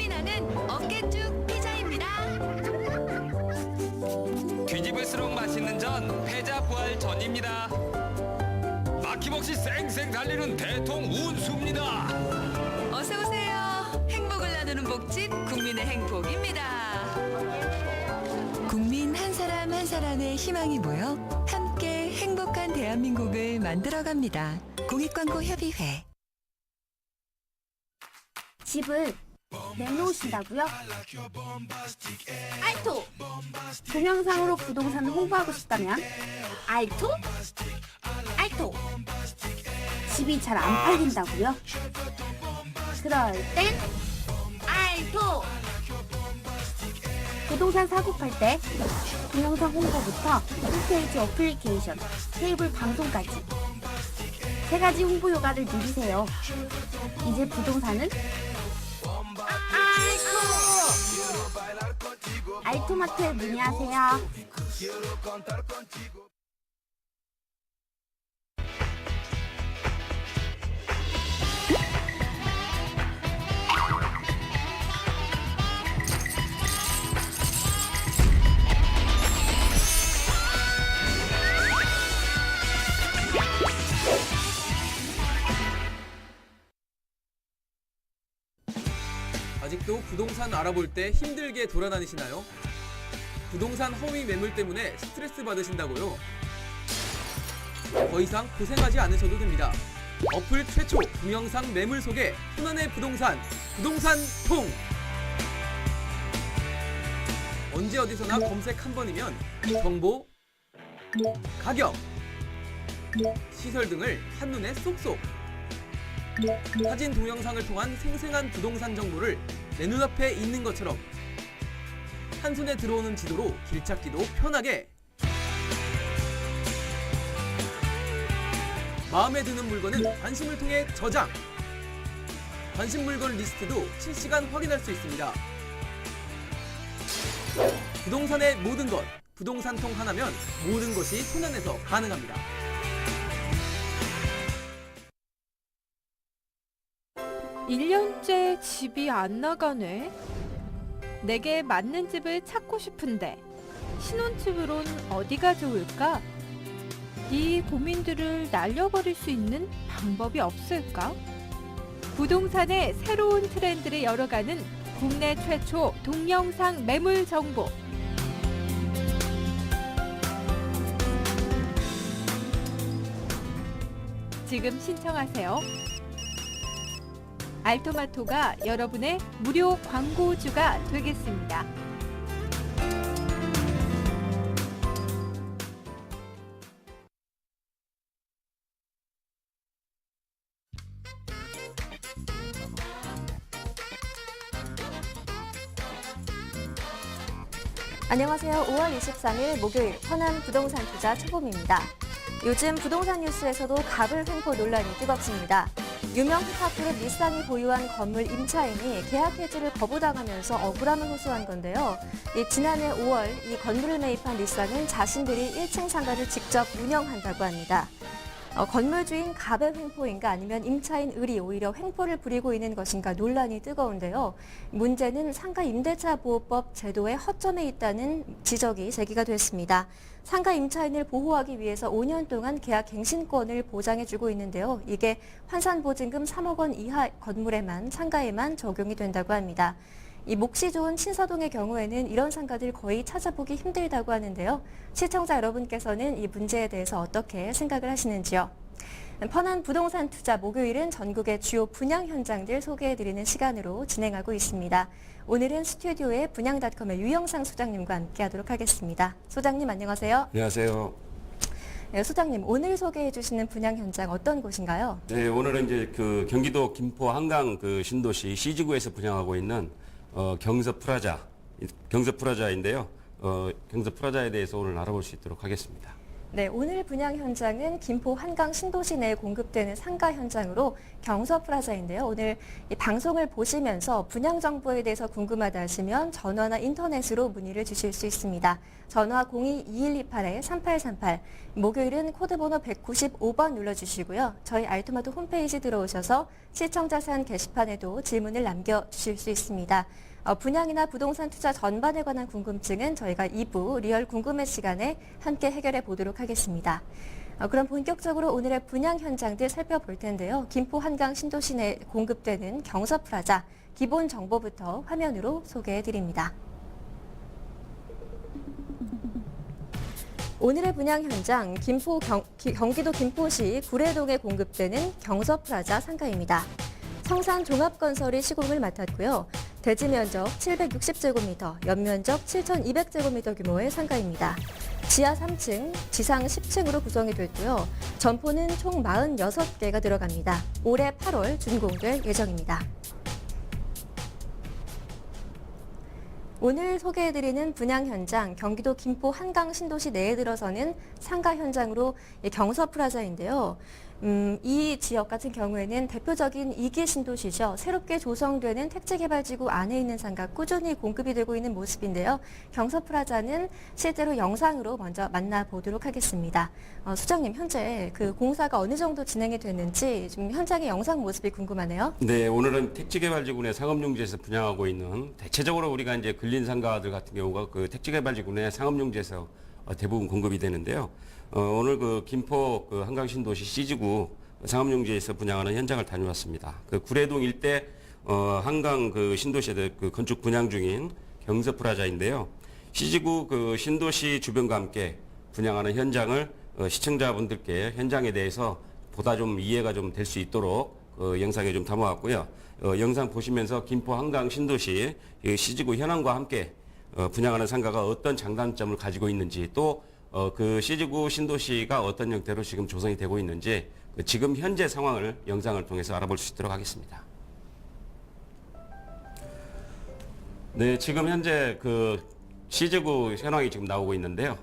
힘이 나는 어깨쭉 피자입니다. 뒤집을수록 맛있는 전 패자 부활 전입니다. 막힘없이 쌩쌩 달리는 대통 운수입니다. 어서 오세요. 행복을 나누는 복집 국민의 행복입니다. 국민 한 사람 한 사람의 희망이 모여 함께 행복한 대한민국을 만들어갑니다. 공익광고협의회. 집을 내놓으신다고요? 알토! 동영상으로 부동산을 홍보하고 싶다면 알토? 알토! 집이 잘 안 팔린다고요? 그럴 땐 알토! 부동산 사고 팔 때 동영상 홍보부터 홈페이지 어플리케이션, 케이블 방송까지 3가지 홍보 효과를 누리세요. 이제 부동산은 알토! 알토마트에 문의하세요. 아직도 부동산 알아볼 때 힘들게 돌아다니시나요? 부동산 허위 매물 때문에 스트레스 받으신다고요? 더 이상 고생하지 않으셔도 됩니다. 어플 최초 동영상 매물 소개 손안의 부동산, 부동산통! 언제 어디서나 검색 한 번이면 정보, 가격, 시설 등을 한눈에 쏙쏙! 사진 동영상을 통한 생생한 부동산 정보를 내 눈앞에 있는 것처럼 한 손에 들어오는 지도로 길 찾기도 편하게 마음에 드는 물건은 관심을 통해 저장 관심 물건 리스트도 실시간 확인할 수 있습니다. 부동산의 모든 것 부동산통 하나면 모든 것이 손안에서 가능합니다. (1년째) 집이 안 나가네. 내게 맞는 집을 찾고 싶은데 신혼집으론 어디가 좋을까? 이 고민들을 날려버릴 수 있는 방법이 없을까? 부동산의 새로운 트렌드를 열어가는 국내 최초 동영상 매물 정보. 지금 신청하세요. 알토마토가 여러분의 무료 광고주가 되겠습니다. 안녕하세요. 5월 23일 목요일 현안 부동산 투자 초봄입니다. 요즘 부동산 뉴스에서도 갑을 횡포 논란이 뜨겁습니다. 유명 힙합그룹 닛상이 보유한 건물 임차인이 계약 해지를 거부당하면서 억울함을 호소한 건데요. 지난해 5월 이 건물을 매입한 닛상은 자신들이 1층 상가를 직접 운영한다고 합니다. 건물 주인 갑의 횡포인가 아니면 임차인 을이 오히려 횡포를 부리고 있는 것인가 논란이 뜨거운데요. 문제는 상가 임대차 보호법 제도에 허점에 있다는 지적이 제기가 됐습니다. 상가 임차인을 보호하기 위해서 5년 동안 계약 갱신권을 보장해주고 있는데요. 이게 환산보증금 3억 원 이하 건물에만 상가에만 적용이 된다고 합니다. 이 몫이 좋은 신사동의 경우에는 이런 상가들 거의 찾아보기 힘들다고 하는데요. 시청자 여러분께서는 이 문제에 대해서 어떻게 생각을 하시는지요? 편한 부동산 투자 목요일은 전국의 주요 분양 현장들 소개해드리는 시간으로 진행하고 있습니다. 오늘은 스튜디오에 분양닷컴의 유영상 소장님과 함께하도록 하겠습니다. 소장님 안녕하세요. 안녕하세요. 네, 소장님 오늘 소개해 주시는 분양 현장 어떤 곳인가요? 네, 오늘은 이제 그 경기도 김포 한강 그 신도시 C지구에서 분양하고 있는 경서 프라자인데요. 경서 프라자에 대해서 오늘 알아볼 수 있도록 하겠습니다. 네, 오늘 분양 현장은 김포 한강 신도시 내에 공급되는 상가 현장으로 경서프라자인데요. 오늘 이 방송을 보시면서 분양 정보에 대해서 궁금하다 하시면 전화나 인터넷으로 문의를 주실 수 있습니다. 전화 02-2128-3838, 목요일은 코드번호 195번 눌러주시고요. 저희 알토마토 홈페이지 들어오셔서 시청자 사연 게시판에도 질문을 남겨주실 수 있습니다. 분양이나 부동산 투자 전반에 관한 궁금증은 저희가 2부 리얼 궁금해 시간에 함께 해결해 보도록 하겠습니다. 그럼 본격적으로 오늘의 분양 현장들 살펴볼 텐데요. 김포 한강 신도시 내 공급되는 경서프라자 기본 정보부터 화면으로 소개해 드립니다. 오늘의 분양 현장 경기도 김포시 구례동에 공급되는 경서프라자 상가입니다. 성산 종합건설이 시공을 맡았고요. 대지 면적 760제곱미터, 연면적 7,200제곱미터 규모의 상가입니다. 지하 3층, 지상 10층으로 구성이 됐고요. 점포는 총 46개가 들어갑니다. 올해 8월 준공될 예정입니다. 오늘 소개해드리는 분양 현장, 경기도 김포 한강 신도시 내에 들어서는 상가 현장으로 경서프라자인데요. 이 지역 같은 경우에는 대표적인 2기 신도시죠. 새롭게 조성되는 택지개발지구 안에 있는 상가 꾸준히 공급이 되고 있는 모습인데요. 경서프라자는 실제로 영상으로 먼저 만나보도록 하겠습니다. 수장님, 현재 그 공사가 어느 정도 진행이 됐는지 좀 현장의 영상 모습이 궁금하네요. 네, 오늘은 택지개발지구 내 상업용지에서 분양하고 있는 대체적으로 우리가 이제 근린 상가들 같은 경우가 그 택지개발지구 내 상업용지에서 대부분 공급이 되는데요. 오늘 그 김포 그 한강 신도시 C지구 상업용지에서 분양하는 현장을 다녀왔습니다. 그 구례동 일대 한강 그 신도시에 그 건축 분양 중인 경서프라자인데요. C지구 그 신도시 주변과 함께 분양하는 현장을 시청자분들께 현장에 대해서 보다 좀 이해가 좀 될 수 있도록 영상에 좀 담아왔고요. 영상 보시면서 김포 한강 신도시 C지구 현황과 함께 분양하는 상가가 어떤 장단점을 가지고 있는지 또 그 C지구 신도시가 어떤 형태로 지금 조성이 되고 있는지 지금 현재 상황을 영상을 통해서 알아볼 수 있도록 하겠습니다. 네, 지금 현재 그 C지구 현황이 지금 나오고 있는데요.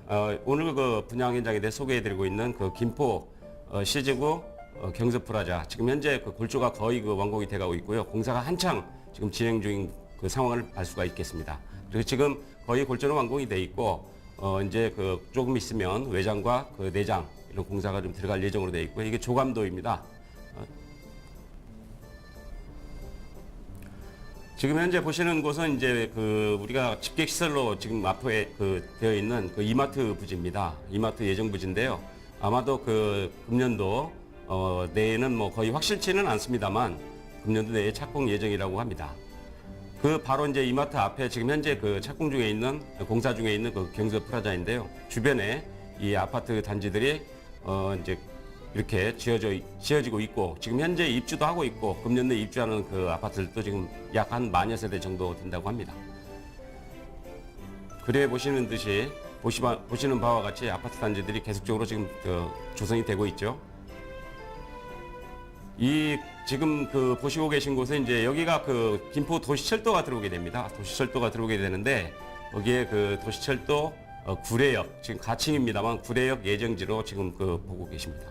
오늘 그 분양 현장에 대해 소개해드리고 있는 그 김포 C지구 경서프라자 지금 현재 그 골조가 거의 그 완공이 돼가고 있고요. 공사가 한창 지금 진행 중인 그 상황을 알 수가 있겠습니다. 그리고 지금 거의 골조는 완공이 돼 있고 이제 그 조금 있으면 외장과 그 내장 이런 공사가 좀 들어갈 예정으로 돼 있고요. 이게 조감도입니다. 지금 현재 보시는 곳은 이제 그 우리가 집객 시설로 지금 앞에 그 되어 있는 그 이마트 부지입니다. 이마트 예정 부지인데요. 아마도 그 금년도 내에는 뭐 거의 확실치는 않습니다만 금년도 내에 착공 예정이라고 합니다. 그 바로 이제 이마트 앞에 지금 현재 그 착공 중에 있는 공사 중에 있는 그 경서프라자인데요. 주변에 이 아파트 단지들이 이제 이렇게 지어지고 있고 지금 현재 입주도 하고 있고 금년 내 입주하는 그 아파트들도 지금 약 한 만여 세대 정도 된다고 합니다. 그래 보시는 듯이 보시는 바와 같이 아파트 단지들이 계속적으로 지금 조성이 되고 있죠. 이 지금 그 보시고 계신 곳은 이제 여기가 그 김포 도시철도가 들어오게 됩니다. 도시철도가 들어오게 되는데 여기에 그 도시철도 구례역 지금 가칭입니다만 구례역 예정지로 지금 그 보고 계십니다.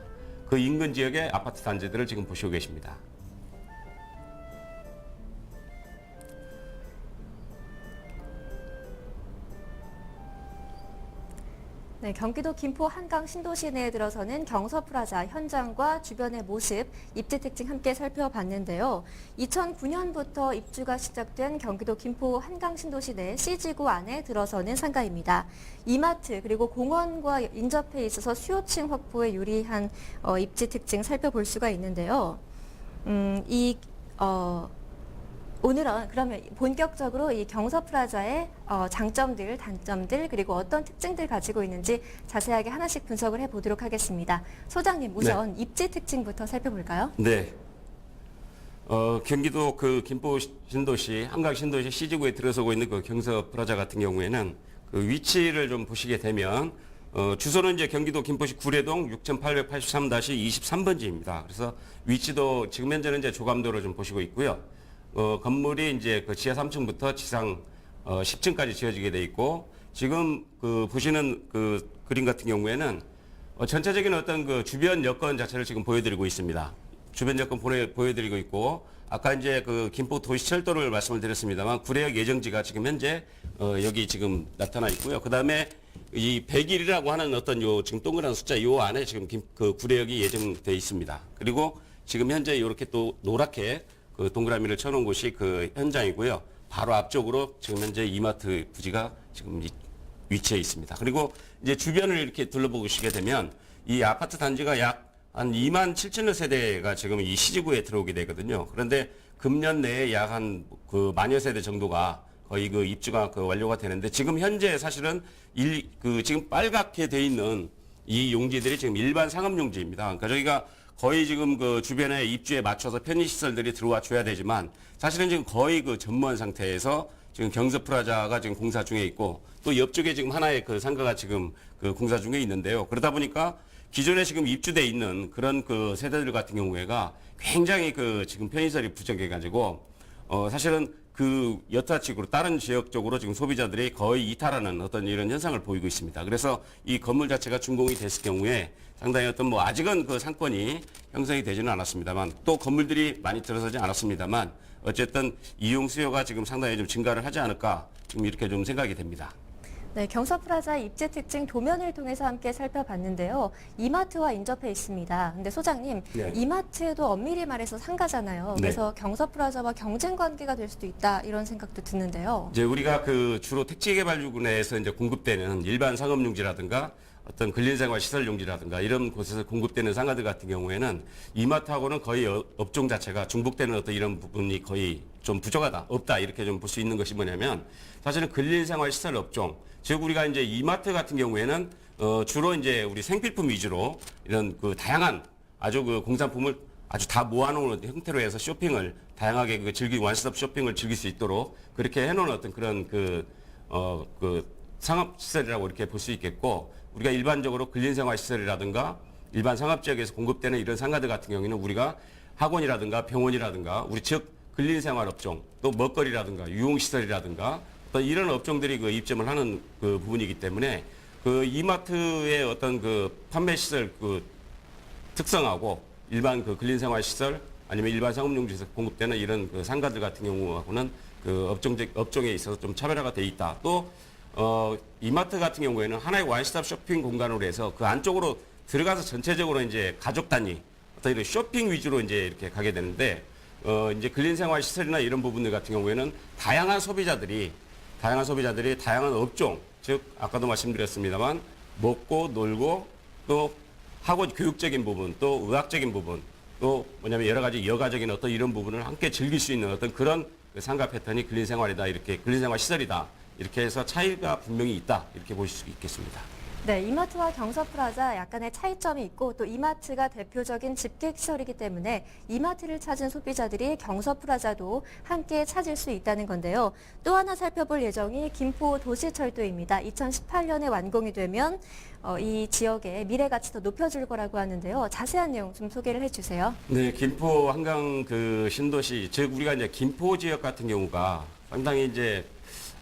그 인근 지역의 아파트 단지들을 지금 보시고 계십니다. 네, 경기도 김포 한강 신도시 내에 들어서는 경서프라자 현장과 주변의 모습, 입지 특징 함께 살펴봤는데요. 2009년부터 입주가 시작된 경기도 김포 한강 신도시 내 C지구 안에 들어서는 상가입니다. 이마트 그리고 공원과 인접해 있어서 수요층 확보에 유리한 입지 특징 살펴볼 수가 있는데요. 오늘은 그러면 본격적으로 이 경서프라자의 장점들, 단점들 그리고 어떤 특징들 가지고 있는지 자세하게 하나씩 분석을 해보도록 하겠습니다. 소장님 우선 네. 입지 특징부터 살펴볼까요? 네. 경기도 그 김포 신도시, 한강 신도시 C지구에 들어서고 있는 그 경서프라자 같은 경우에는 그 위치를 좀 보시게 되면 주소는 이제 경기도 김포시 구례동 6883-23번지입니다. 그래서 위치도 지금 현재는 이제 조감도로 좀 보시고 있고요. 건물이 이제 그 지하 3층부터 지상 10층까지 지어지게 돼 있고 지금 그 보시는 그 그림 같은 경우에는 전체적인 어떤 그 주변 여건 자체를 지금 보여드리고 있습니다. 주변 여건 보여드리고 있고, 아까 이제 그 김포 도시철도를 말씀을 드렸습니다만, 구례역 예정지가 지금 현재 여기 지금 나타나 있고요. 그 다음에 이 100일이라고 하는 어떤 요 지금 동그란 숫자 요 안에 지금 그 구례역이 예정돼 있습니다. 그리고 지금 현재 이렇게 또 노랗게 그 동그라미를 쳐놓은 곳이 그 현장이고요. 바로 앞쪽으로 지금 현재 이마트 부지가 지금 위치해 있습니다. 그리고 이제 주변을 이렇게 둘러보시게 되면 이 아파트 단지가 약 한 2만 7천여 세대가 지금 이 시지구에 들어오게 되거든요. 그런데 금년 내에 약 한 그 만여 세대 정도가 거의 그 입주가 그 완료가 되는데, 지금 현재 사실은 지금 빨갛게 돼 있는 이 용지들이 지금 일반 상업 용지입니다. 그러니까 저희가 거의 지금 그 주변에 입주에 맞춰서 편의시설들이 들어와 줘야 되지만, 사실은 지금 거의 그 전무한 상태에서 지금 경서프라자가 지금 공사 중에 있고, 또 옆쪽에 지금 하나의 그 상가가 지금 그 공사 중에 있는데요. 그러다 보니까 기존에 지금 입주돼 있는 그런 그 세대들 같은 경우에가 굉장히 그 지금 편의시설이 부족해가지고, 사실은 그 여타치구로 다른 지역 쪽으로 지금 소비자들이 거의 이탈하는 어떤 이런 현상을 보이고 있습니다. 그래서 이 건물 자체가 준공이 됐을 경우에 상당히 어떤 뭐 아직은 그 상권이 형성이 되지는 않았습니다만, 또 건물들이 많이 들어서지 않았습니다만, 어쨌든 이용 수요가 지금 상당히 좀 증가를 하지 않을까 지금 이렇게 좀 생각이 됩니다. 네, 경서프라자의 입지 특징 도면을 통해서 함께 살펴봤는데요. 이마트와 인접해 있습니다. 근데 소장님, 네. 이마트도 엄밀히 말해서 상가잖아요. 네. 그래서 경서프라자와 경쟁 관계가 될 수도 있다 이런 생각도 드는데요. 이제 우리가 그 주로 택지개발구내에서 이제 공급되는 일반 상업용지라든가 어떤 근린생활 시설용지라든가 이런 곳에서 공급되는 상가들 같은 경우에는 이마트하고는 거의 업종 자체가 중복되는 어떤 이런 부분이 거의 좀 부족하다, 없다 이렇게 좀 볼 수 있는 것이 뭐냐면, 사실은 근린생활 시설 업종, 즉 우리가 이제 이마트 같은 경우에는 주로 이제 우리 생필품 위주로 이런 그 다양한 아주 그 공산품을 아주 다 모아놓은 형태로 해서 쇼핑을 다양하게 그 원스톱 쇼핑을 즐길 수 있도록 그렇게 해놓은 어떤 그런 그 상업시설이라고 이렇게 볼 수 있겠고, 우리가 일반적으로 근린생활시설이라든가 일반 상업지역에서 공급되는 이런 상가들 같은 경우에는 우리가 학원이라든가 병원이라든가 우리 지역 근린생활업종, 또 먹거리라든가 유흥시설이라든가 또 이런 업종들이 그 입점을 하는 그 부분이기 때문에 그 이마트의 어떤 그 판매시설 그 특성하고 일반 그 근린생활시설 아니면 일반 상업용지에서 공급되는 이런 그 상가들 같은 경우하고는 그 업종에 있어서 좀 차별화가 돼 있다. 또 이마트 같은 경우에는 하나의 원스톱 쇼핑 공간으로 해서 그 안쪽으로 들어가서 전체적으로 이제 가족 단위 어떤 이런 쇼핑 위주로 이제 이렇게 가게 되는데, 이제 근린생활 시설이나 이런 부분들 같은 경우에는 다양한 소비자들이 다양한 업종, 즉 아까도 말씀드렸습니다만 먹고 놀고 또 학원 교육적인 부분, 또 의학적인 부분, 또 뭐냐면 여러 가지 여가적인 어떤 이런 부분을 함께 즐길 수 있는 어떤 그런 그 상가 패턴이 근린생활이다, 이렇게 근린생활 시설이다, 이렇게 해서 차이가 분명히 있다, 이렇게 보실 수 있겠습니다. 네, 이마트와 경서프라자 약간의 차이점이 있고, 또 이마트가 대표적인 집객시설이기 때문에 이마트를 찾은 소비자들이 경서프라자도 함께 찾을 수 있다는 건데요. 또 하나 살펴볼 예정이 김포 도시철도입니다. 2018년에 완공이 되면 이 지역의 미래 가치 더 높여줄 거라고 하는데요. 자세한 내용 좀 소개를 해주세요. 네, 김포 한강 그 신도시, 즉 우리가 이제 김포 지역 같은 경우가 상당히 이제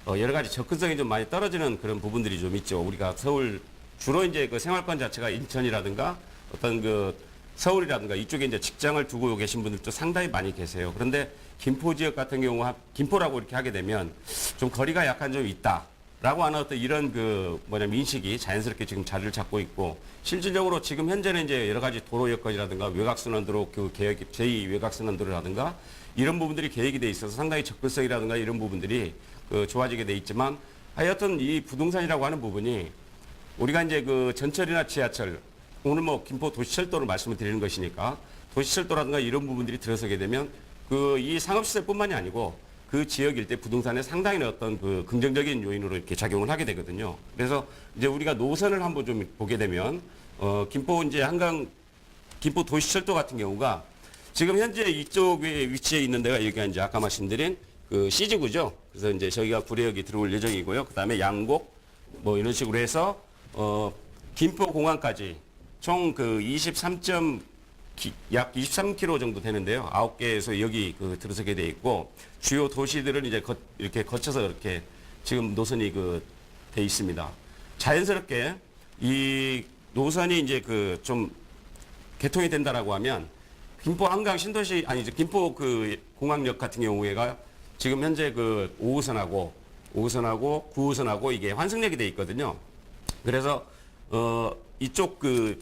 여러 가지 접근성이 좀 많이 떨어지는 그런 부분들이 좀 있죠. 우리가 서울 주로 이제 그 생활권 자체가 인천이라든가 어떤 그 서울이라든가 이쪽에 이제 직장을 두고 계신 분들도 상당히 많이 계세요. 그런데 김포 지역 같은 경우 김포라고 이렇게 하게 되면 좀 거리가 약간 좀 있다라고 하는 어떤 이런 그 인식이 자연스럽게 지금 자리를 잡고 있고, 실질적으로 지금 현재는 이제 여러 가지 도로 여건이라든가 외곽순환도로 그 계획 제2 외곽순환도로라든가 이런 부분들이 계획이 돼 있어서 상당히 접근성이라든가 이런 부분들이 그 좋아지게 돼 있지만, 하여튼 이 부동산이라고 하는 부분이 우리가 이제 그 전철이나 지하철, 오늘 뭐 김포 도시철도를 말씀을 드리는 것이니까 도시철도라든가 이런 부분들이 들어서게 되면 그 이 상업시설뿐만이 아니고 그 지역 일대 부동산에 상당히 어떤 그 긍정적인 요인으로 이렇게 작용을 하게 되거든요. 그래서 이제 우리가 노선을 한번 좀 보게 되면 김포 이제 한강 김포 도시철도 같은 경우가 지금 현재 이쪽에 위치해 있는 데가 여기가 이제 아까 말씀드린 그 C지구죠. 그래서 이제 저희가 구례역이 들어올 예정이고요. 그 다음에 양곡 뭐 이런 식으로 해서 김포공항까지 총 그 약 23km 정도 되는데요. 9개에서 여기 그 들어서게 돼 있고, 주요 도시들을 이제 이렇게 거쳐서 이렇게 지금 노선이 그 돼 있습니다. 자연스럽게 이 노선이 이제 그 좀 개통이 된다라고 하면 김포 한강 신도시 아니 이제 김포 그 공항역 같은 경우에가 지금 현재 그 5호선하고 9호선하고 이게 환승역이 돼 있거든요. 그래서 이쪽 그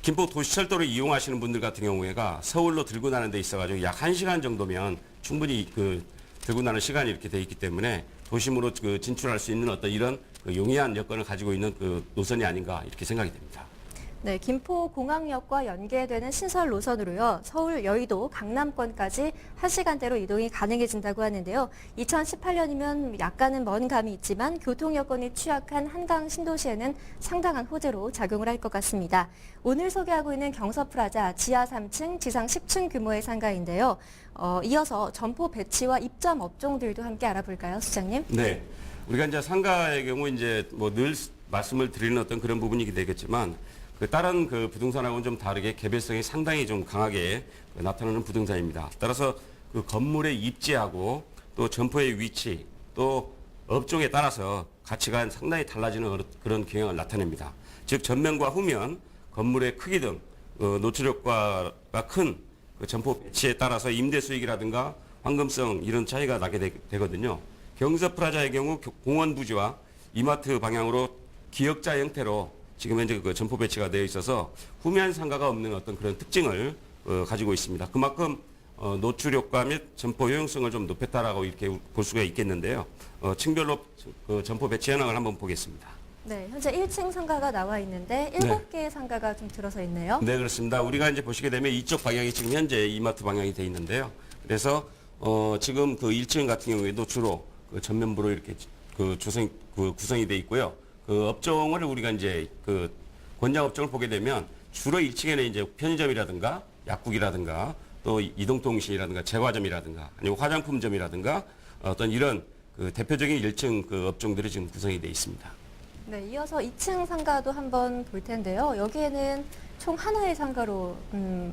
김포 도시철도를 이용하시는 분들 같은 경우에가 서울로 들고 나는 데 있어가지고 약 1시간 정도면 충분히 그 들고 나는 시간이 이렇게 돼 있기 때문에 도심으로 그 진출할 수 있는 어떤 이런 그 용이한 여건을 가지고 있는 그 노선이 아닌가 이렇게 생각이 됩니다. 네, 김포 공항역과 연계되는 신설 노선으로요. 서울, 여의도, 강남권까지 1시간대로 이동이 가능해진다고 하는데요. 2018년이면 약간은 먼 감이 있지만 교통 여건이 취약한 한강 신도시에는 상당한 호재로 작용을 할 것 같습니다. 오늘 소개하고 있는 경서프라자 지하 3층, 지상 10층 규모의 상가인데요. 이어서 점포 배치와 입점 업종들도 함께 알아볼까요, 수장님? 네. 우리가 이제 상가의 경우 이제 뭐 늘 말씀을 드리는 어떤 그런 부분이게 되겠지만 그 다른 그 부동산하고는 좀 다르게 개별성이 상당히 좀 강하게 나타나는 부동산입니다. 따라서 그 건물의 입지하고 또 점포의 위치 또 업종에 따라서 가치가 상당히 달라지는 그런 경향을 나타냅니다. 즉 전면과 후면 건물의 크기 등 노출효과가 큰 그 점포 배치에 따라서 임대 수익이라든가 황금성 이런 차이가 나게 되거든요. 경서프라자의 경우 공원 부지와 이마트 방향으로 기역자 형태로 지금 현재 그 점포 배치가 되어 있어서 후면 상가가 없는 어떤 그런 특징을 가지고 있습니다. 그만큼 노출 효과 및 점포 효용성을 좀 높였다라고 이렇게 볼 수가 있겠는데요. 층별로 그 점포 배치 현황을 한번 보겠습니다. 네, 현재 1층 상가가 나와 있는데 7개의 상가가 좀 들어서 있네요. 네, 그렇습니다. 우리가 이제 보시게 되면 이쪽 방향이 지금 현재 이마트 방향이 되어 있는데요. 그래서 지금 그 1층 같은 경우에도 주로 그 전면부로 이렇게 그 구성이 되어 있고요. 그 업종을 우리가 이제 그 권장 업종을 보게 되면 주로 1층에는 이제 편의점이라든가 약국이라든가 또 이동통신이라든가 제과점이라든가 아니면 화장품점이라든가 어떤 이런 그 대표적인 1층 그 업종들이 지금 구성이 되어 있습니다. 네, 이어서 2층 상가도 한번 볼 텐데요. 여기에는 총 하나의 상가로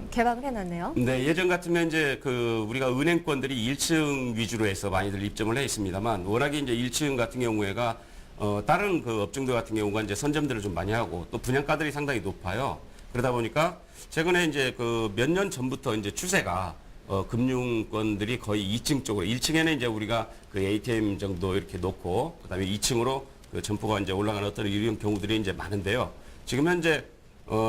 개방을 해놨네요. 네, 예전 같으면 이제 그 우리가 은행권들이 1층 위주로 해서 많이들 입점을 해 있습니다만 워낙에 이제 1층 같은 경우에가 다른 그 업종들 같은 경우가 이제 선점들을 좀 많이 하고 또 분양가들이 상당히 높아요. 그러다 보니까 최근에 이제 그 몇 년 전부터 이제 추세가 금융권들이 거의 2층 쪽으로 1층에는 이제 우리가 그 ATM 정도 이렇게 놓고 그다음에 2층으로 그 점포가 이제 올라가는 어떤 이런 경우들이 이제 많은데요. 지금 현재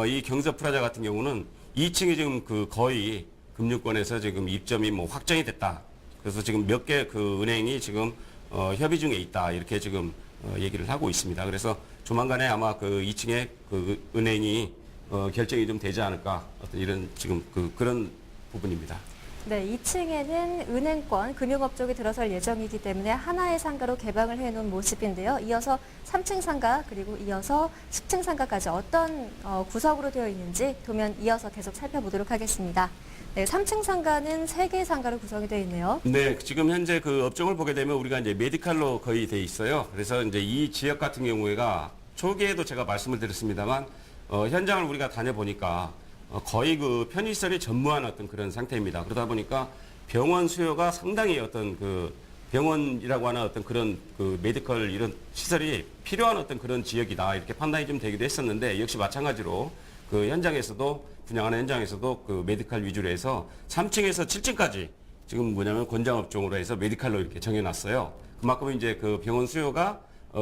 이 경서프라자 같은 경우는 2층이 지금 그 거의 금융권에서 지금 입점이 뭐 확정이 됐다. 그래서 지금 몇 개 그 은행이 지금 협의 중에 있다. 이렇게 지금 얘기를 하고 있습니다. 그래서 조만간에 아마 그 2층에 그 은행이 결정이 좀 되지 않을까. 어떤 이런 지금 그런 부분입니다. 네, 2층에는 은행권, 금융업종이 들어설 예정이기 때문에 하나의 상가로 개방을 해놓은 모습인데요. 이어서 3층 상가 그리고 이어서 10층 상가까지 어떤 구석으로 되어 있는지 도면 이어서 계속 살펴보도록 하겠습니다. 네, 3층 상가는 3개의 상가로 구성이 되어 있네요. 네, 지금 현재 그 업종을 보게 되면 우리가 이제 메디칼로 거의 돼 있어요. 그래서 이제 이 지역 같은 경우에가 초기에도 제가 말씀을 드렸습니다만 현장을 우리가 다녀보니까 거의 그 편의시설이 전무한 어떤 그런 상태입니다. 그러다 보니까 병원 수요가 상당히 어떤 그 병원이라고 하는 어떤 그런 그 메디컬 이런 시설이 필요한 어떤 그런 지역이다. 이렇게 판단이 좀 되기도 했었는데 역시 마찬가지로 그 현장에서도 분양하는 현장에서도 그 메디컬 위주로 해서 3층에서 7층까지 지금 뭐냐면 권장업종으로 해서 메디컬로 이렇게 정해놨어요. 그만큼 이제 그 병원 수요가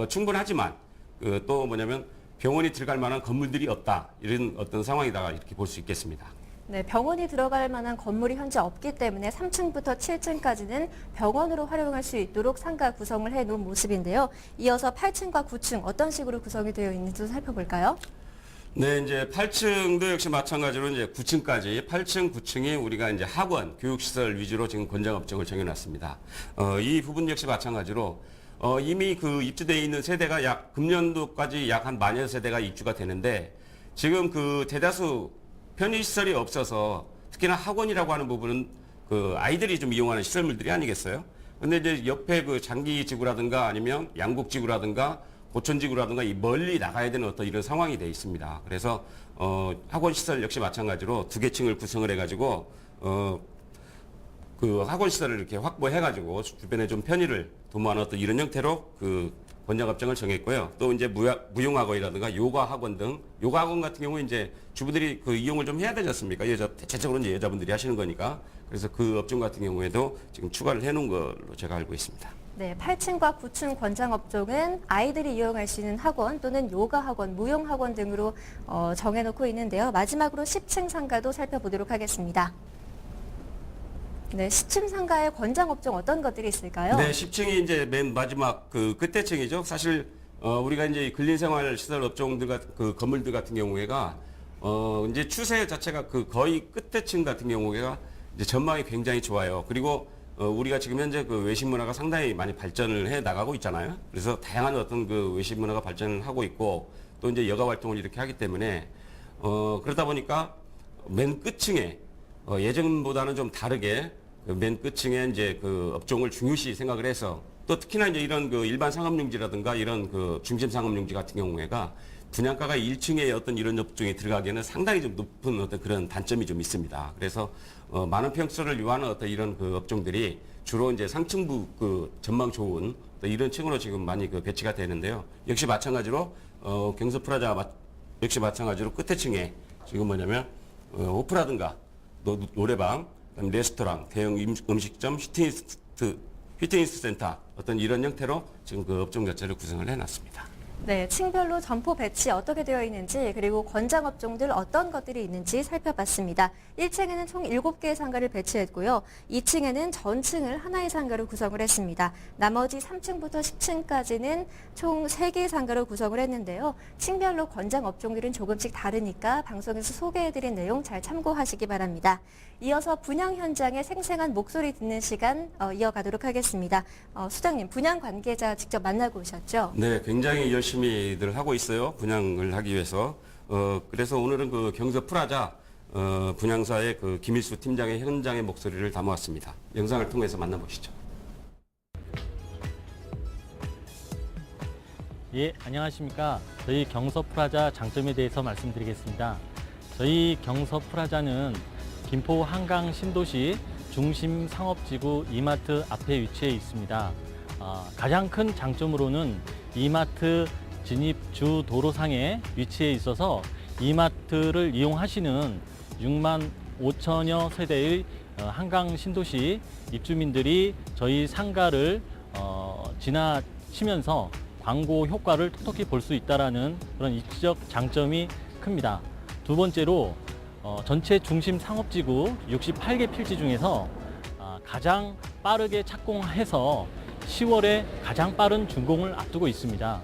충분하지만 그 또 뭐냐면 병원이 들어갈 만한 건물들이 없다. 이런 어떤 상황이다. 이렇게 볼 수 있겠습니다. 네, 병원이 들어갈 만한 건물이 현재 없기 때문에 3층부터 7층까지는 병원으로 활용할 수 있도록 상가 구성을 해놓은 모습인데요. 이어서 8층과 9층 어떤 식으로 구성이 되어 있는지 살펴볼까요? 네, 이제 8층도 역시 마찬가지로 이제 9층까지 8층, 9층이 우리가 이제 학원, 교육시설 위주로 지금 권장업종을 정해놨습니다. 이 부분 역시 마찬가지로 이미 그 입주되어 있는 세대가 금년도까지 약 한 만여 세대가 입주가 되는데 지금 그 대다수 편의시설이 없어서 특히나 학원이라고 하는 부분은 그 아이들이 좀 이용하는 시설물들이 아니겠어요? 근데 이제 옆에 그 장기지구라든가 아니면 양곡지구라든가 고촌지구라든가 이 멀리 나가야 되는 어떤 이런 상황이 돼 있습니다. 그래서 학원 시설 역시 마찬가지로 2개 층을 구성을 해가지고 그 학원 시설을 이렇게 확보해가지고 주변에 좀 편의를 도모하는 어떤 이런 형태로 그 권장업종을 정했고요. 또 이제 무용학원이라든가 요가학원 등 요가학원 같은 경우 이제 주부들이 그 이용을 좀 해야 되지 않습니까? 대체적으로 이제 여자분들이 하시는 거니까. 그래서 그 업종 같은 경우에도 지금 추가를 해놓은 걸로 제가 알고 있습니다. 네, 8층과 9층 권장업종은 아이들이 이용할 수 있는 학원 또는 요가 학원, 무용 학원 등으로 정해놓고 있는데요. 마지막으로 10층 상가도 살펴보도록 하겠습니다. 네, 10층 상가의 권장업종 어떤 것들이 있을까요? 네, 10층이 이제 맨 마지막 그 끝에층이죠. 사실 우리가 이제 근린생활시설 업종들 그 건물들 같은 경우에가 이제 추세 자체가 그 거의 끝에층 같은 경우에가 이제 전망이 굉장히 좋아요. 그리고 우리가 지금 현재 그 외식 문화가 상당히 많이 발전을 해 나가고 있잖아요. 그래서 다양한 어떤 그 외식 문화가 발전을 하고 있고 또 이제 여가 활동을 이렇게 하기 때문에 그러다 보니까 맨 끝층에 예전보다는 좀 다르게 그 맨 끝층에 이제 그 업종을 중요시 생각을 해서 또 특히나 이제 이런 그 일반 상업용지라든가 이런 그 중심 상업용지 같은 경우에가 분양가가 1층에 어떤 이런 업종에 들어가기에는 상당히 좀 높은 어떤 그런 단점이 좀 있습니다. 그래서 많은 평수를 요하는 어떤 이런 그 업종들이 주로 이제 상층부 그 전망 좋은 이런 층으로 지금 많이 그 배치가 되는데요. 역시 마찬가지로 경서프라자 역시 마찬가지로 끝에 층에 지금 뭐냐면 호프라든가 노래방, 레스토랑, 대형 음식점, 피트니스 센터 어떤 이런 형태로 지금 그 업종 자체를 구성을 해놨습니다. 네, 층별로 점포 배치 어떻게 되어 있는지 그리고 권장업종들 어떤 것들이 있는지 살펴봤습니다. 1층에는 총 7개의 상가를 배치했고요. 2층에는 전층을 하나의 상가로 구성을 했습니다. 나머지 3층부터 10층까지는 총 3개의 상가로 구성을 했는데요. 층별로 권장업종들은 조금씩 다르니까 방송에서 소개해드린 내용 잘 참고하시기 바랍니다. 이어서 분양 현장의 생생한 목소리 듣는 시간 이어가도록 하겠습니다. 수장님, 분양 관계자 직접 만나고 오셨죠? 네, 굉장히 열심히들 하고 있어요. 분양을 하기 위해서. 그래서 오늘은 그 경서프라자 분양사의 그 김일수 팀장의 현장의 목소리를 담아왔습니다. 영상을 통해서 만나보시죠. 예, 안녕하십니까. 저희 경서프라자 장점에 대해서 말씀드리겠습니다. 저희 경서프라자는 김포 한강 신도시 중심 상업지구 이마트 앞에 위치해 있습니다. 가장 큰 장점으로는 이마트 진입 주 도로상에 위치해 있어서 이마트를 이용하시는 6만 5천여 세대의 한강 신도시 입주민들이 저희 상가를 지나치면서 광고 효과를 톡톡히 볼 수 있다는 그런 입지적 장점이 큽니다. 두 번째로 전체 중심 상업지구 68개 필지 중에서 가장 빠르게 착공해서 10월에 가장 빠른 준공을 앞두고 있습니다.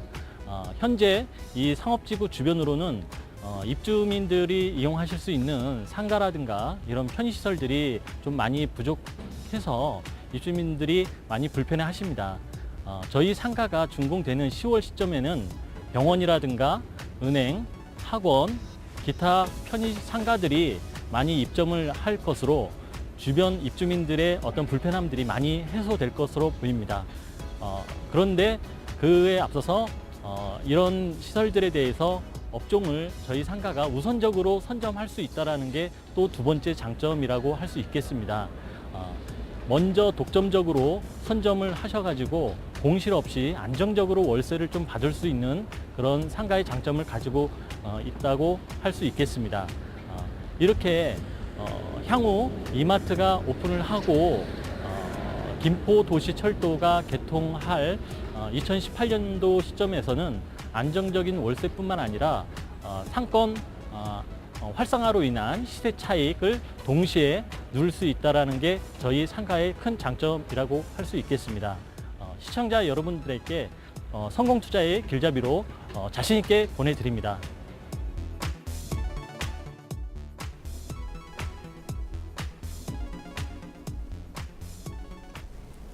현재 이 상업지구 주변으로는 입주민들이 이용하실 수 있는 상가라든가 이런 편의시설들이 좀 많이 부족해서 입주민들이 많이 불편해 하십니다. 저희 상가가 준공되는 10월 시점에는 병원이라든가 은행, 학원, 기타 편의 상가들이 많이 입점을 할 것으로 주변 입주민들의 어떤 불편함들이 많이 해소될 것으로 보입니다. 그런데 그에 앞서서 이런 시설들에 대해서 업종을 저희 상가가 우선적으로 선점할 수 있다는 게 또 두 번째 장점이라고 할 수 있겠습니다. 먼저 독점적으로 선점을 하셔가지고 공실 없이 안정적으로 월세를 좀 받을 수 있는 그런 상가의 장점을 가지고 있다고 할 수 있겠습니다. 이렇게 향후 이마트가 오픈을 하고 김포도시철도가 개통할 2018년도 시점에서는 안정적인 월세뿐만 아니라 상권 활성화로 인한 시세 차익을 동시에 누릴 수 있다는 게 저희 상가의 큰 장점이라고 할 수 있겠습니다. 시청자 여러분들에게 성공 투자의 길잡이로 자신 있게 보내드립니다.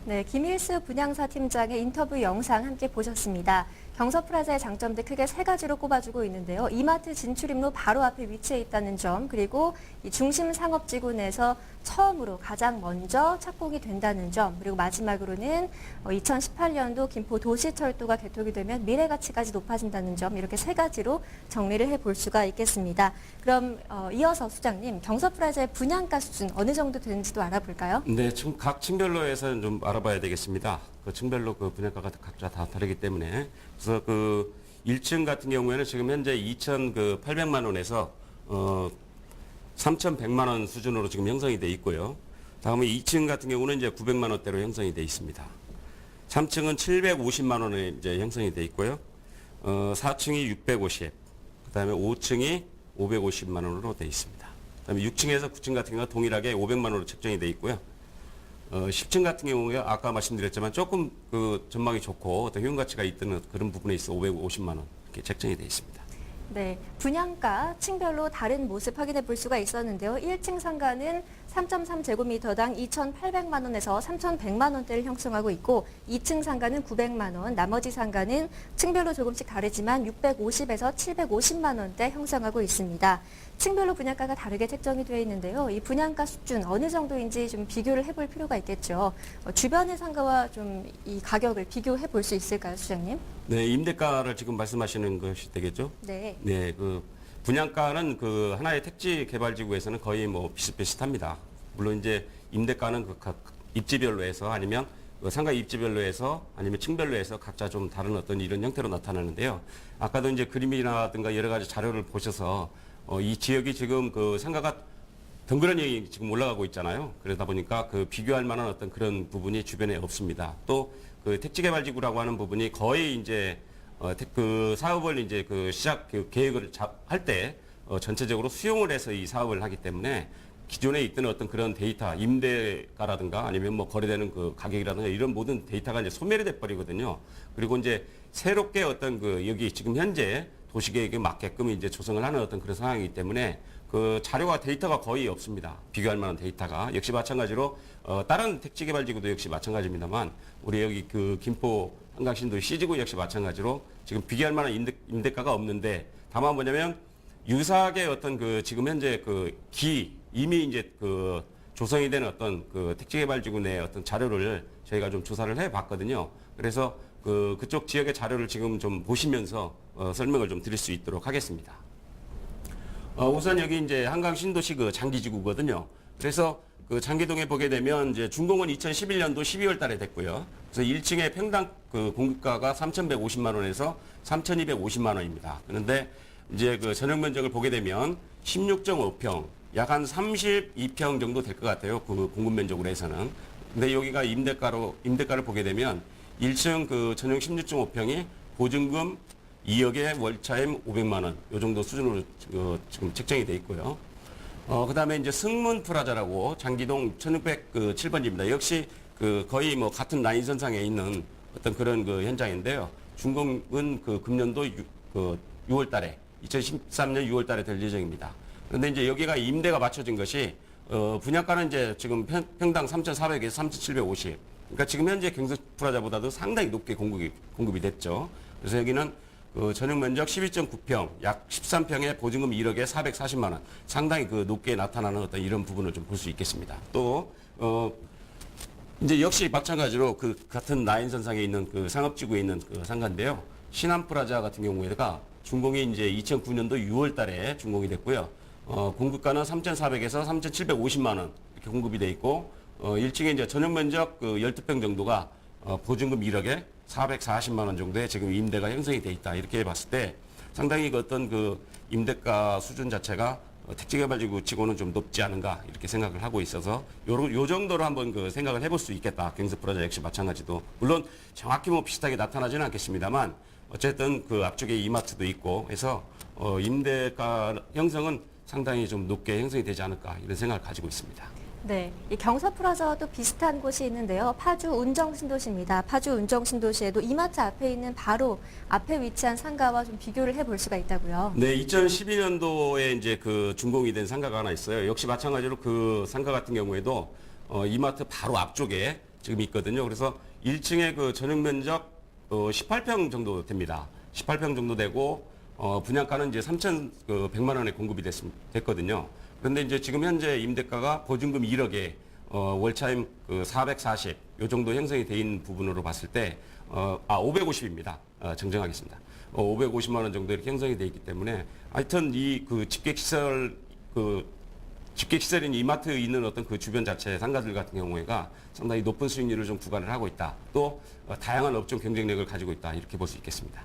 네, 김일수 분양사 팀장의 인터뷰 영상 함께 보셨습니다. 경서프라자의 장점들 크게 3가지로 꼽아주고 있는데요. 이마트 진출입로 바로 앞에 위치해 있다는 점, 그리고 이 중심 상업지구 내에서 처음으로 가장 먼저 착공이 된다는 점, 그리고 마지막으로는 2018년도 김포 도시철도가 개통이 되면 미래 가치까지 높아진다는 점, 이렇게 3가지로 정리를 해볼 수가 있겠습니다. 그럼 이어서 수장님, 경서프라자의 분양가 수준 어느 정도 되는지도 알아볼까요? 네, 지금 각 층별로 해서 좀 알아봐야 되겠습니다. 그 층별로 그 분양가가 각자 다 다르기 때문에. 그래서 그 1층 같은 경우에는 지금 현재 2,800만 원에서 3,100만 원 수준으로 지금 형성이 돼 있고요. 다음에 2층 같은 경우는 이제 900만 원대로 형성이 돼 있습니다. 3층은 750만 원에 이제 형성이 돼 있고요. 4층이 650, 그다음에 5층이 550만 원으로 돼 있습니다. 그다음에 6층에서 9층 같은 경우는 동일하게 500만 원으로 책정이 돼 있고요. 10층 같은 경우에 아까 말씀드렸지만 조금 그 전망이 좋고 어떤 효용 가치가 있던 그런 부분에 있어 550만 원 이렇게 책정이 돼 있습니다. 네, 분양가 층별로 다른 모습 확인해 볼 수가 있었는데요. 1층 상가는 3.3제곱미터당 2,800만 원에서 3,100만 원대를 형성하고 있고 2층 상가는 900만 원, 나머지 상가는 층별로 조금씩 다르지만 650에서 750만 원대 형성하고 있습니다. 층별로 분양가가 다르게 책정이 되어 있는데요. 이 분양가 수준 어느 정도인지 좀 비교를 해볼 필요가 있겠죠. 주변의 상가와 좀 이 가격을 비교해 볼 수 있을까요, 수장님? 네, 임대가를 지금 말씀하시는 것이 되겠죠? 네. 네, 그 분양가는 그 하나의 택지 개발지구에서는 거의 뭐 비슷비슷합니다. 물론 이제 임대가는 그 각 입지별로 해서 아니면 그 상가 입지별로 해서 아니면 층별로 해서 각자 좀 다른 어떤 이런 형태로 나타나는데요. 아까도 이제 그림이라든가 여러 가지 자료를 보셔서 이 지역이 지금 그 상가가 덩그러니 지금 올라가고 있잖아요. 그러다 보니까 그 비교할 만한 어떤 그런 부분이 주변에 없습니다. 또 그 택지개발지구라고 하는 부분이 거의 이제 그 사업을 이제 그 시작 그 계획을 할 때 전체적으로 수용을 해서 이 사업을 하기 때문에 기존에 있던 어떤 그런 데이터, 임대가라든가 아니면 뭐 거래되는 그 가격이라든가 이런 모든 데이터가 이제 소멸이 돼 버리거든요. 그리고 이제 새롭게 어떤 그 여기 지금 현재 도시계획에 맞게끔 이제 조성을 하는 어떤 그런 상황이기 때문에 그 자료와 데이터가 거의 없습니다. 비교할 만한 데이터가. 역시 마찬가지로 다른 택지개발지구도 역시 마찬가지입니다만 우리 여기 그 김포 한강신도 C지구 역시 마찬가지로 지금 비교할 만한 임대가가 없는데 다만 뭐냐면 유사하게 어떤 그 지금 현재 그 이미 이제 그 조성이 된 어떤 그 택지개발지구 내 어떤 자료를 저희가 좀 조사를 해 봤거든요. 그래서 그쪽 지역의 자료를 지금 좀 보시면서 설명을 좀 드릴 수 있도록 하겠습니다. 우선 여기 이제 한강 신도시 그 장기지구거든요. 그래서 그 장기동에 보게 되면 이제 준공은 2011년도 12월 달에 됐고요. 그래서 1층에 평당 그 공급가가 3,150만 원에서 3,250만 원입니다. 그런데 이제 그 전용 면적을 보게 되면 16.5평, 약 한 32평 정도 될 것 같아요. 그 공급 면적으로 해서는. 근데 여기가 임대가를 보게 되면 1층 그 전용 16.5평이 보증금 2억에 월차임 500만 원, 요 정도 수준으로 지금 책정이 돼 있고요. 그 다음에 이제 승문 프라자라고 장기동 1607번지입니다. 역시 그 거의 뭐 같은 라인선상에 있는 어떤 그런 그 현장인데요. 준공은 그 금년도 6월 달에, 2013년 6월 달에 될 예정입니다. 그런데 이제 여기가 임대가 맞춰진 것이, 분양가는 이제 지금 평당 3,400에서 3,750. 그러니까 지금 현재 경서 프라자보다도 상당히 높게 공급이 됐죠. 그래서 여기는 그 전용 면적 12.9평, 약 13평에 보증금 1억에 440만 원. 상당히 그 높게 나타나는 어떤 이런 부분을 좀 볼 수 있겠습니다. 또, 이제 역시 마찬가지로 그 같은 라인선상에 있는 그 상업지구에 있는 그 상가인데요. 신한프라자 같은 경우에가 준공이 이제 2009년도 6월 달에 준공이 됐고요. 공급가는 3,400에서 3,750만 원 이렇게 공급이 돼 있고, 1층에 이제 전용 면적 그 12평 정도가 보증금 1억에 440만 원 정도의 지금 임대가 형성이 돼 있다. 이렇게 봤을 때 상당히 그 어떤 그 임대가 수준 자체가 택지개발지구 치고는 좀 높지 않은가 이렇게 생각을 하고 있어서 요 정도로 한번 그 생각을 해볼 수 있겠다. 경서프라자 역시 마찬가지도. 물론 정확히 뭐 비슷하게 나타나지는 않겠습니다만 어쨌든 그 앞쪽에 이마트도 있고 해서 임대가 형성은 상당히 좀 높게 형성이 되지 않을까 이런 생각을 가지고 있습니다. 네, 이 경서프라자와도 비슷한 곳이 있는데요. 파주 운정신도시입니다. 파주 운정신도시에도 이마트 앞에 있는 바로 앞에 위치한 상가와 좀 비교를 해볼 수가 있다고요. 네, 2012년도에 이제 그 준공이 된 상가가 하나 있어요. 역시 마찬가지로 그 상가 같은 경우에도 이마트 바로 앞쪽에 지금 있거든요. 그래서 1층에 그 전용 면적 18평 정도 됩니다. 18평 정도 되고 분양가는 이제 3,100만 원에 공급이 됐거든요. 그런데 이제 지금 현재 임대가가 보증금 1억에 월차임 그 440, 요 정도 형성이 돼 있는 부분으로 봤을 때 550입니다. 정정하겠습니다. 550만 원 정도 이렇게 형성이 돼 있기 때문에 하여튼 이 그 집객시설 그 집객시설인 이마트 있는 어떤 그 주변 자체 상가들 같은 경우에가 상당히 높은 수익률을 좀 구간을 하고 있다. 또 다양한 업종 경쟁력을 가지고 있다. 이렇게 볼 수 있겠습니다.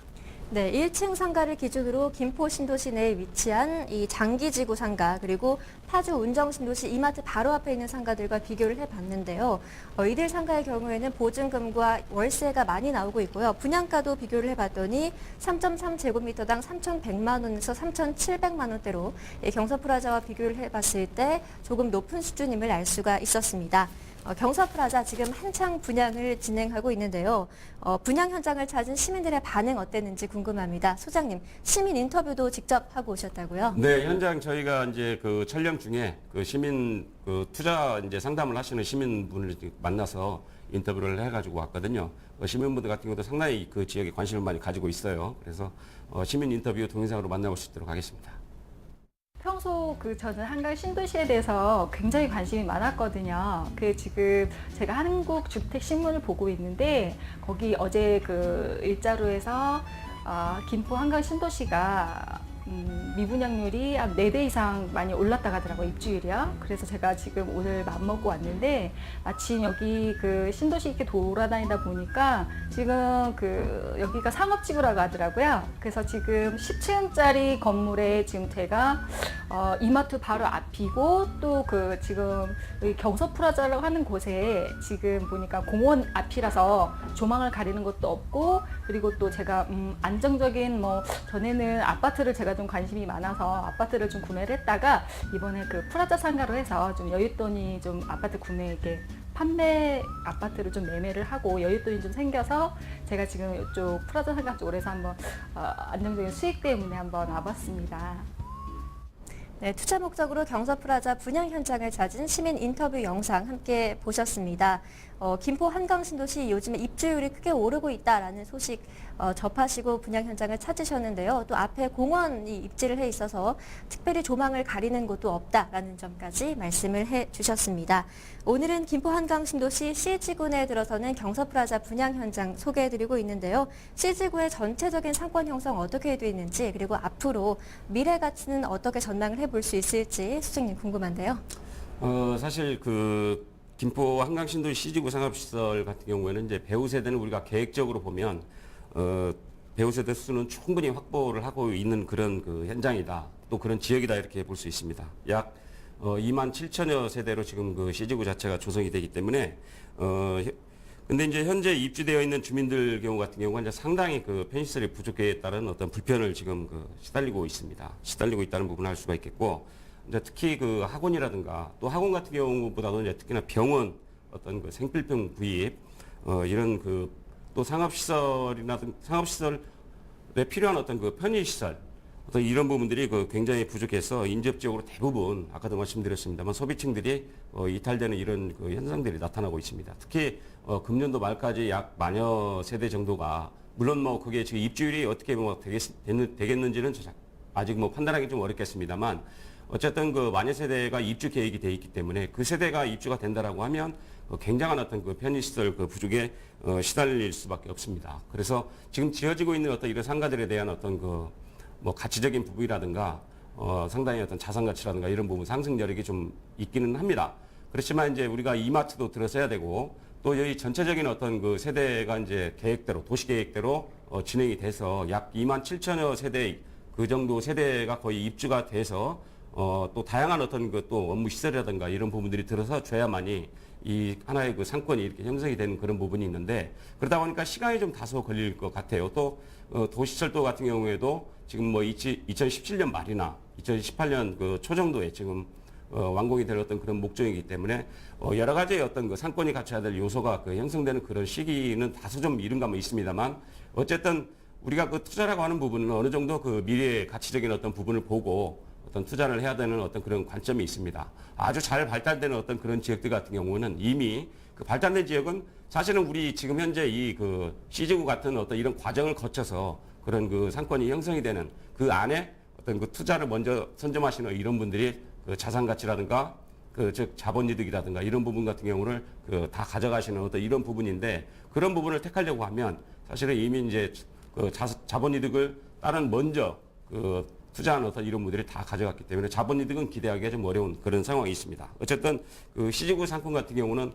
네, 1층 상가를 기준으로 김포 신도시 내에 위치한 이 장기지구 상가 그리고 파주 운정 신도시 이마트 바로 앞에 있는 상가들과 비교를 해봤는데요. 이들 상가의 경우에는 보증금과 월세가 많이 나오고 있고요. 분양가도 비교를 해봤더니 3.3제곱미터당 3,100만 원에서 3,700만 원대로 경서프라자와 비교를 해봤을 때 조금 높은 수준임을 알 수가 있었습니다. 경서프라자 지금 한창 분양을 진행하고 있는데요. 분양 현장을 찾은 시민들의 반응 어땠는지 궁금합니다. 소장님, 시민 인터뷰도 직접 하고 오셨다고요? 네, 현장 저희가 이제 그 촬영 중에 그 시민 그 투자 이제 상담을 하시는 시민분을 만나서 인터뷰를 해가지고 왔거든요. 시민분들 같은 경우도 상당히 그 지역에 관심을 많이 가지고 있어요. 그래서 시민 인터뷰 동영상으로 만나볼 수 있도록 하겠습니다. 평소 저는 한강 신도시에 대해서 굉장히 관심이 많았거든요. 지금 제가 한국주택신문을 보고 있는데 거기 어제 일자로에서 김포 한강 신도시가 미분양률이 한 4배 이상 많이 올랐다고 하더라고요, 입주율이요. 그래서 제가 지금 오늘 맘먹고 왔는데 마침 여기 신도시 이렇게 돌아다니다 보니까 지금 여기가 상업지구라고 하더라고요. 그래서 지금 10층짜리 건물에 지금 제가 이마트 바로 앞이고 또 지금 경서프라자라고 하는 곳에 지금 보니까 공원 앞이라서 조망을 가리는 것도 없고 그리고 또 제가 안정적인 전에는 아파트를 제가 좀 관심이 많아서 아파트를 좀 구매를 했다가 이번에 프라자 상가로 해서 좀 여윳돈이 좀 아파트 구매 판매 아파트를 좀 매매를 하고 여윳돈이 좀 생겨서 제가 지금 이쪽 프라자 상가 쪽으로 해서 한번 안정적인 수익 때문에 한번 와봤습니다. 네, 투자 목적으로 경서프라자 분양 현장을 찾은 시민 인터뷰 영상 함께 보셨습니다. 김포 한강신도시 요즘에 입주율이 크게 오르고 있다라는 소식 접하시고 분양 현장을 찾으셨는데요. 또 앞에 공원이 입지를 해 있어서 특별히 조망을 가리는 곳도 없다라는 점까지 말씀을 해 주셨습니다. 오늘은 김포 한강신도시 C지구 내에 들어서는 경서프라자 분양 현장 소개해드리고 있는데요. C지구의 전체적인 상권 형성 어떻게 되어 있는지 그리고 앞으로 미래 가치는 어떻게 전망을 해볼 수 있을지 수석님 궁금한데요. 사실 김포 한강신도시 C지구 상업시설 같은 경우에는 이제 배우 세대는 우리가 계획적으로 보면 배우 세대 수는 충분히 확보를 하고 있는 그런 현장이다. 또 그런 지역이다 이렇게 볼 수 있습니다. 약 2만 7천여 세대로 지금 C지구 자체가 조성이 되기 때문에 근데 이제 현재 입주되어 있는 주민들 경우 같은 경우가 이제 상당히 편의시설이 부족에 따른 어떤 불편을 지금 시달리고 있습니다. 시달리고 있다는 부분을 알 수가 있겠고, 이제 특히 학원이라든가 또 학원 같은 경우보다도 이제 특히나 병원 어떤 생필품 구입 이런 또 상업시설이라든 상업시설에 필요한 어떤 편의시설 어떤 이런 부분들이 굉장히 부족해서 인접 지역으로 대부분 아까도 말씀드렸습니다만 소비층들이 이탈되는 이런 현상들이 나타나고 있습니다. 특히 금년도 말까지 약 만여 세대 정도가 물론 그게 지금 입주율이 어떻게 되겠는지는 아직 판단하기 좀 어렵겠습니다만 어쨌든 만여 세대가 입주 계획이 돼 있기 때문에 그 세대가 입주가 된다라고 하면 굉장한 어떤 편의시설 부족에 시달릴 수밖에 없습니다. 그래서 지금 지어지고 있는 어떤 이런 상가들에 대한 어떤 가치적인 부분이라든가 상당히 어떤 자산 가치라든가 이런 부분 상승 여력이 좀 있기는 합니다. 그렇지만 이제 우리가 이마트도 들어서야 되고 또 여기 전체적인 어떤 세대가 이제 계획대로 도시 계획대로 진행이 돼서 약 2만 7천여 세대 그 정도 세대가 거의 입주가 돼서 또 다양한 어떤 또 업무 시설이라든가 이런 부분들이 들어서 줘야만이 이 하나의 상권이 이렇게 형성이 되는 그런 부분이 있는데 그러다 보니까 시간이 좀 다소 걸릴 것 같아요. 또 도시철도 같은 경우에도 지금 2017년 말이나 2018년 초 정도에 지금 완공이 될 어떤 그런 목적이기 때문에 여러 가지의 어떤 상권이 갖춰야 될 요소가 형성되는 그런 시기는 다소 좀 이른 감은 있습니다만 어쨌든 우리가 투자라고 하는 부분은 어느 정도 미래의 가치적인 어떤 부분을 보고 어떤 투자를 해야 되는 어떤 그런 관점이 있습니다. 아주 잘 발달되는 어떤 그런 지역들 같은 경우는 이미 발달된 지역은 사실은 우리 지금 현재 이 C지구 같은 어떤 이런 과정을 거쳐서 그런 상권이 형성이 되는 그 안에 어떤 투자를 먼저 선점하시는 이런 분들이 자산 가치라든가 즉 자본이득이라든가 이런 부분 같은 경우를 다 가져가시는 어떤 이런 부분인데 그런 부분을 택하려고 하면 사실은 이미 이제 자본이득을 다른 먼저 투자한 어떤 이런 분들이 다 가져갔기 때문에 자본이득은 기대하기가 좀 어려운 그런 상황이 있습니다. 어쨌든 그 시지구 상권 같은 경우는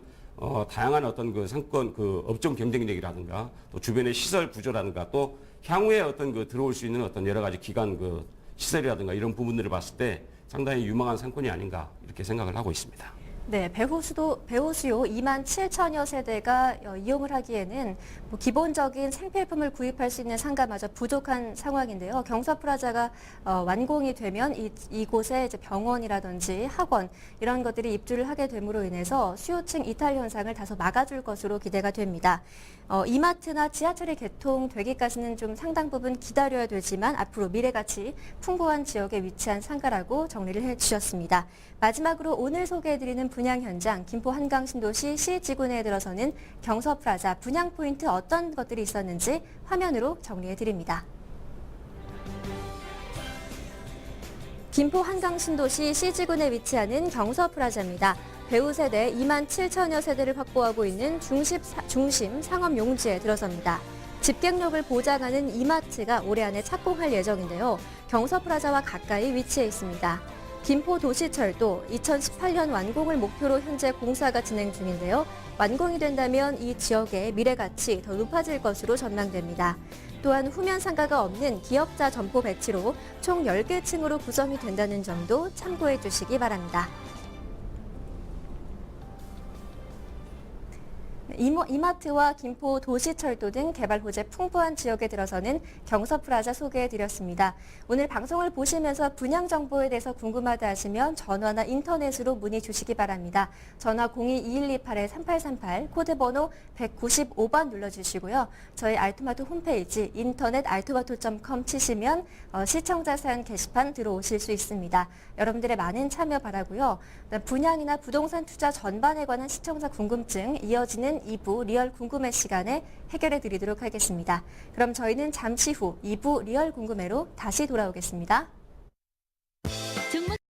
다양한 어떤 그 상권 그 업종 경쟁력이라든가 또 주변의 시설 구조라든가 또 향후에 어떤 그 들어올 수 있는 어떤 여러 가지 기관 그 시설이라든가 이런 부분들을 봤을 때 상당히 유망한 상권이 아닌가 이렇게 생각을 하고 있습니다. 네, 배우수요 2만 7천여 세대가 이용을 하기에는 뭐 기본적인 생필품을 구입할 수 있는 상가마저 부족한 상황인데요. 경서프라자가 완공이 되면 이곳에 이제 병원이라든지 학원 이런 것들이 입주를 하게 됨으로 인해서 수요층 이탈 현상을 다소 막아줄 것으로 기대가 됩니다. 이마트나 지하철이 개통되기까지는 좀 상당 부분 기다려야 되지만 앞으로 미래가치 풍부한 지역에 위치한 상가라고 정리를 해주셨습니다. 마지막으로 오늘 소개해드리는 분양 현장, 김포 한강신도시 시지구내에 들어서는 경서프라자 분양 포인트 어떤 것들이 있었는지 화면으로 정리해드립니다. 김포 한강신도시 시지구내에 위치하는 경서프라자입니다. 배우 세대 2만 7천여 세대를 확보하고 있는 중심 상업 용지에 들어섭니다. 집객력을 보장하는 이마트가 올해 안에 착공할 예정인데요. 경서프라자와 가까이 위치해 있습니다. 김포도시철도 2018년 완공을 목표로 현재 공사가 진행 중인데요. 완공이 된다면 이 지역의 미래가치 더 높아질 것으로 전망됩니다. 또한 후면 상가가 없는 기업자 점포 배치로 총 10개 층으로 구성이 된다는 점도 참고해 주시기 바랍니다. 이마트와 김포 도시철도 등 개발 호재 풍부한 지역에 들어서는 경서프라자 소개해드렸습니다. 오늘 방송을 보시면서 분양 정보에 대해서 궁금하다 하시면 전화나 인터넷으로 문의 주시기 바랍니다. 전화 02-2128-3838, 코드번호 195번 눌러주시고요. 저희 알토마토 홈페이지 인터넷 알토마토.com 치시면 시청자 사연 게시판 들어오실 수 있습니다. 여러분들의 많은 참여 바라고요. 분양이나 부동산 투자 전반에 관한 시청자 궁금증 이어지는 2부 리얼 궁금해 시간에 해결해 드리도록 하겠습니다. 그럼 저희는 잠시 후 2부 리얼 궁금해로 다시 돌아오겠습니다.